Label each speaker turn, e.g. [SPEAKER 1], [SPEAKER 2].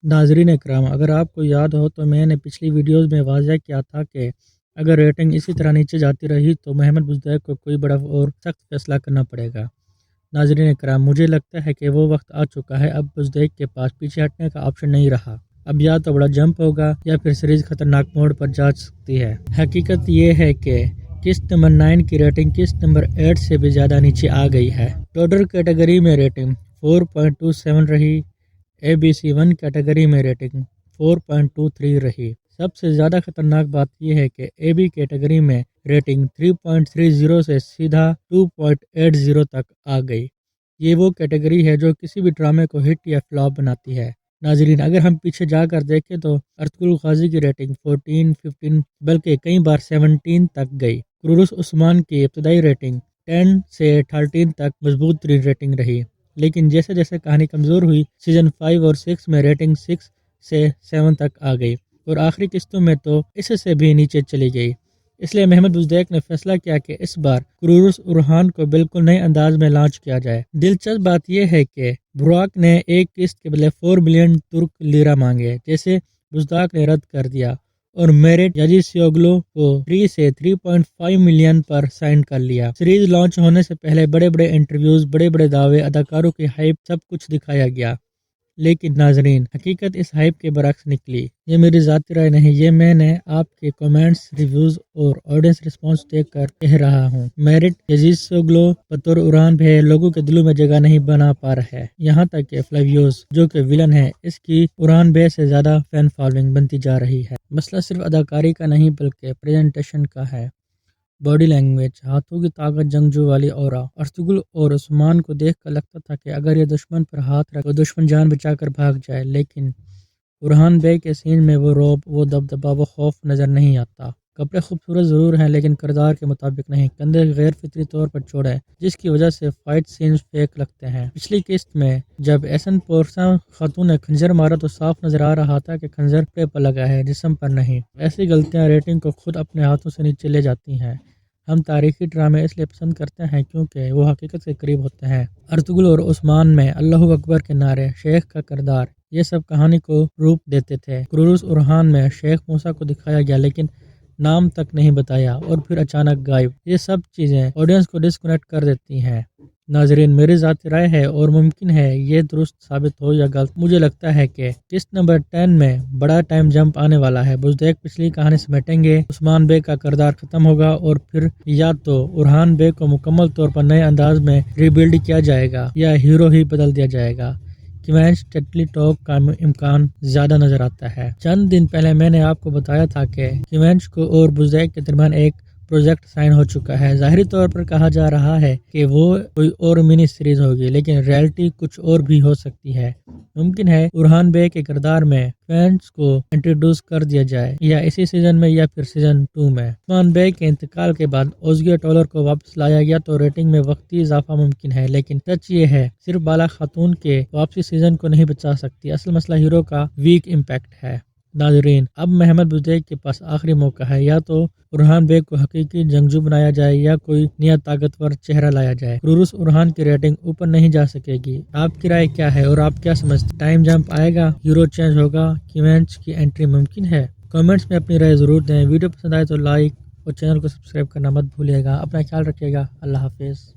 [SPEAKER 1] ناظرین اکرام، اگر آپ کو یاد ہو تو میں نے پچھلی ویڈیوز میں واضح کیا تھا کہ اگر ریٹنگ اسی طرح نیچے جاتی رہی تو محمد بزدیق کو کوئی بڑا اور سخت فیصلہ کرنا پڑے گا۔ ناظرین اکرام، مجھے لگتا ہے کہ وہ وقت آ چکا ہے، اب بزدیق کے پاس پیچھے ہٹنے کا آپشن نہیں رہا۔ اب یا تو بڑا جمپ ہوگا یا پھر سیریز خطرناک موڑ پر جا سکتی ہے۔ حقیقت یہ ہے کہ قسط نمبر 9 کی ریٹنگ قسط نمبر 8 سے بھی زیادہ نیچے آ گئی ہے۔ ٹوڈر کیٹیگری میں ریٹنگ 4.27 رہی، ABC1 کیٹیگری میں ریٹنگ 4.23 رہی۔ سب سے زیادہ خطرناک بات یہ ہے کہ AB کیٹیگری میں ریٹنگ 3.30 سے سیدھا 2.80 تک آ گئی۔ یہ وہ کیٹیگری ہے جو کسی بھی ڈرامے کو ہٹ یا فلاپ بناتی ہے۔ ناظرین، اگر ہم پیچھے جا کر دیکھیں تو ارطغرل غازی کی ریٹنگ 14، 15 بلکہ کئی بار 17 تک گئی۔ قرورس عثمان کی ابتدائی ریٹنگ 10 سے 13 تک مضبوط ترین ریٹنگ رہی، لیکن جیسے جیسے کہانی کمزور ہوئی سیزن 5 اور 6 میں ریٹنگ 6 سے 7 تک آ گئی اور آخری قسطوں میں تو اس سے بھی نیچے چلی گئی۔ اس لیے محمد بزدیق نے فیصلہ کیا کہ اس بار قرورس ارحان کو بالکل نئے انداز میں لانچ کیا جائے۔ دلچسپ بات یہ ہے کہ براک نے ایک قسط کے بدلے 4 ملین ترک لیرہ مانگے، جیسے بزدیق نے رد کر دیا، اور میرٹ یزیسیوگلو کو 3 سے 3.5 ملین پر سائن کر لیا۔ سیریز لانچ ہونے سے پہلے بڑے بڑے انٹرویوز، بڑے بڑے دعوے، اداکاروں کی ہائپ، سب کچھ دکھایا گیا، لیکن ناظرین حقیقت اس ہائپ کے برعکس نکلی۔ یہ میری ذاتی رائے نہیں، یہ میں نے آپ کے کمنٹس، ریویوز اور آڈینس رسپانس دیکھ کر کہہ رہا ہوں۔ میرٹ یزیسوگلو بطور ارحان بے لوگوں کے دلوں میں جگہ نہیں بنا پا رہا ہے، یہاں تک کہ فلیویوس جو کہ ولن ہے، اس کی ارحان بے سے زیادہ فین فالوئنگ بنتی جا رہی ہے۔ مسئلہ صرف اداکاری کا نہیں بلکہ پریزنٹیشن کا ہے۔ باڈی لینگویج، ہاتھوں کی طاقت، جنگجو والی اورا۔ ارطغرل اور عثمان کو دیکھ کر لگتا تھا کہ اگر یہ دشمن پر ہاتھ رکھ تو دشمن جان بچا کر بھاگ جائے، لیکن ارحان بے کے سین میں وہ رعب، وہ دبدبا، وہ خوف نظر نہیں آتا۔ کپڑے خوبصورت ضرور ہیں لیکن کردار کے مطابق نہیں، کندھے غیر فطری طور پر چوڑے ہیں جس کی وجہ سے فائٹ سینز فیک لگتے ہیں۔ پچھلی قسط میں جب ایسن پورسا خاتون نے خنجر مارا تو صاف نظر آ رہا تھا کہ خنجر کپڑے پر لگا ہے، جسم پر نہیں۔ ایسی غلطیاں ریٹنگ کو خود اپنے ہاتھوں سے نیچے لے جاتی ہیں۔ ہم تاریخی ڈرامے اس لیے پسند کرتے ہیں کیونکہ وہ حقیقت کے قریب ہوتے ہیں۔ ارطغرل اور عثمان میں اللہ اکبر کے نعرے، شیخ کا کردار، یہ سب کہانی کو روپ دیتے تھے۔ قرورس ارحان میں شیخ موسیٰ کو دکھایا گیا لیکن نام تک نہیں بتایا اور پھر اچانک غائب۔ یہ سب چیزیں آڈینس کو ڈسکنیکٹ کر دیتی ہیں۔ ناظرین، میری ذاتی رائے ہے اور ممکن ہے یہ درست ثابت ہو یا غلط، مجھے لگتا ہے کہ قسط نمبر 10 میں بڑا ٹائم جمپ آنے والا ہے۔ بزدیق پچھلی کہانی سمیٹیں گے، عثمان بے کا کردار ختم ہوگا اور پھر یا تو ارحان بے کو مکمل طور پر نئے انداز میں ری بلڈ کیا جائے گا یا ہیرو ہی بدل دیا جائے گا۔ کیونچ ٹیٹلی ٹاک کا امکان زیادہ نظر آتا ہے۔ چند دن پہلے میں نے آپ کو بتایا تھا کہ کیونچ کو اور بزدیق کے درمیان ایک پروجیکٹ سائن ہو چکا ہے۔ ظاہری طور پر کہا جا رہا ہے کہ وہ کوئی اور منی سیریز ہوگی، لیکن ریئلٹی کچھ اور بھی ہو سکتی ہے۔ ممکن ہے ارحان بے کے کردار میں کیونچ کو انٹروڈیوس کر دیا جائے، یا اسی سیزن میں یا پھر سیزن 2 میں۔ عثمان بے کے انتقال کے بعد اوزگیا ٹولر کو واپس لایا گیا تو ریٹنگ میں وقتی اضافہ ممکن ہے، لیکن سچ یہ ہے صرف بالا خاتون کے واپسی سیزن کو نہیں بچا سکتی۔ اصل مسئلہ ہیرو کا ویک امپیکٹ ہے۔ ناظرین، اب محمد بزدیق کے پاس آخری موقع ہے، یا تو ارحان بے کو حقیقی جنگجو بنایا جائے یا کوئی نیا طاقتور چہرہ لایا جائے۔ قرورس ارحان کی ریٹنگ اوپر نہیں جا سکے گی۔ آپ کی رائے کیا ہے اور آپ کیا سمجھتے؟ ٹائم جمپ آئے گا، ہیرو چینج ہوگا، کیونچ کی انٹری ممکن ہے؟ کمنٹس میں اپنی رائے ضرور دیں۔ ویڈیو پسند آئے تو لائک اور چینل کو سبسکرائب کرنا مت بھولیے گا۔ اپنا خیال رکھیے گا۔ اللہ حافظ۔